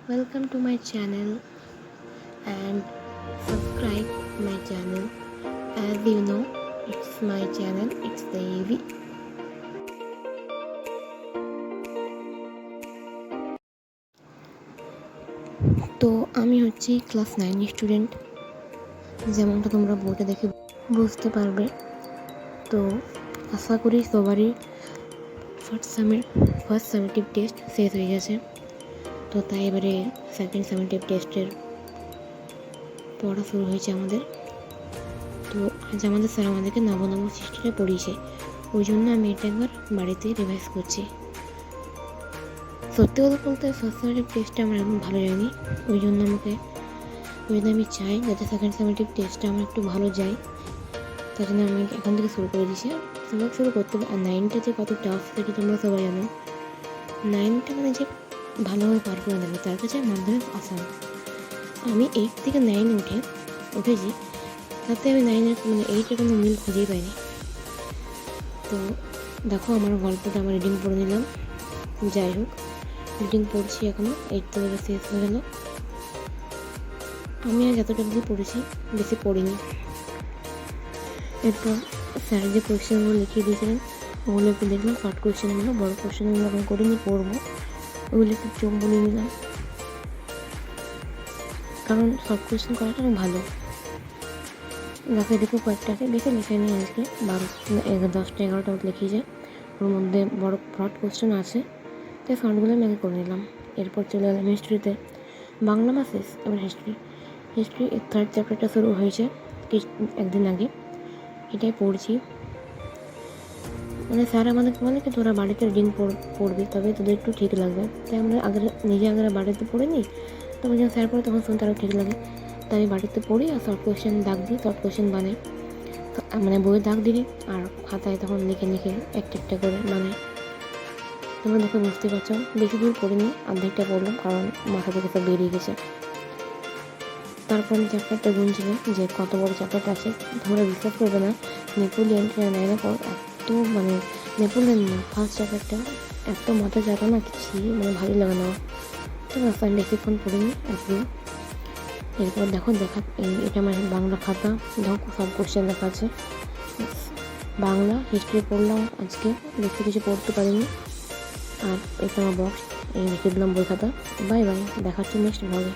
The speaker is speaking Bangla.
Welcome to my channel and subscribe my channel. As you know, it's my channel, it's Devi. তো আমি হচ্ছি ক্লাস 9 স্টুডেন্ট, যেমনটা তোমরা বোর্ডে দেখে বুঝতে পারবে। তো আশা করি সবারই ফার্স্ট সামেটিভ টেস্ট শেষ হয়ে গেছে। তো তাই এবারে সেকেন্ড সামেটিভ টেস্টের পড়া শুরু হয়েছে আমাদের। তো আজ আমাদের স্যার আমাদেরকে নবম সৃষ্টিটা পড়িয়েছে, ওই জন্য আমি এটা একবার বাড়িতে রিভাইজ করছি। সত্যি কথা বলতে ফার্স্ট সামেটিভ টেস্টটা আমার একদম ভালো লাগেনি, ওই জন্য আমি চাই যাতে সেকেন্ড সামেটিভ টেস্টটা আমার একটু ভালো যায়। তার জন্য আমি এখন থেকে শুরু করে দিয়েছি, সবাই শুরু করতে হবে। আর 9টা যে কত টাফ সেটা তোমরা সবাই জানো। 9টা মানে যে ভালোভাবে পার করে নেবে তার কাছে মাধ্যমিক আসান। আমি 8 থেকে 9 উঠেছি, তাতে আমি 8-এর কোনো মিল খুঁজেই পাইনি। তো দেখো আমার গল্পটা আমার রিডিং পড়ে নিলাম। যাই হোক, রিডিং পড়ছি এখনও, 8 তো শেষ হয়ে গেল। আমি আজ এতটা অবধি পড়েছি, বেশি পড়িনি। এরপর স্যার যে কোয়েশ্চেনগুলো লিখিয়ে দিয়েছিলেন ওগুলো একটু দেখলাম। শর্ট কোয়েশ্চেনগুলো, বড় কোয়েশ্চেনগুলো এখন করিনি, পড়বো। ওগুলো একটু চোখ বলিয়ে নিলাম, কারণ শর্ট কোয়েশ্চেন করাটা অনেক ভালো। দেখো কয়েকটা আছে, বেশি লিখে নিই আজকে, 10টা 11টা লিখিয়েছে। ওর মধ্যে বড় শর্ট কোয়েশ্চেন আছে, তাই শর্টগুলো আমি আগে করে নিলাম। এরপর চলে গেলাম হিস্ট্রিতে। বাংলা মাস শেষ, এবার হিস্ট্রি থার্ড চ্যাপ্টারটা শুরু হয়েছে একদিন আগে, এটাই পড়ছি। স্যার আমাদেরকে বলে কি তোরা বাড়িতে রিডিং পড়বি, তবে তোদের একটু ঠিক লাগবে। তাই আমরা আগে বাড়িতে পড়ে নিই, তবে যখন স্যার পড়ে তখন শুনতে আরও ঠিক লাগে। তাই আমি বাড়িতে পড়ি আর শর্ট কোয়েশ্চেন দাগ দিই, শর্ট কোয়েশ্চেন বানাই, বইয়ে দাগ দিই আর খাতায় তখন লিখে একটা করে তোমরা দেখে বুঝতে পারছো। বেশি দূর পড়িনি, অর্ধেকটা পড়লাম, কারণ মাথা থেকে সব বেরিয়ে গেছে। তারপর আমি চ্যাপ্টারটা গুনছিলাম যে কত বড় চ্যাপ্টারটা আছে। তোমরা বিশ্বাস করবে না, নেপোলিয়নটা নেওয়ার পর এত নেপোলিয়ন না, ফার্স্ট চ্যাপ্টারটা এত মাথা যাতা না কিছু ভালোই লাগে না। তো আমি বেশিক্ষণ পড়িনি একদিন। এরপর দেখো এটা আমার বাংলা খাতা, দেখো সব কোশ্চেন লেখা আছে। বাংলা হিস্ট্রি পড়লাম আজকে, বেশি কিছু পড়তে পারিনি। আর এটা আমার বক্স, এই রেখে দিলাম বই খাতা। বাই বাই, দেখাচ্ছি নেক্সট ভাবে।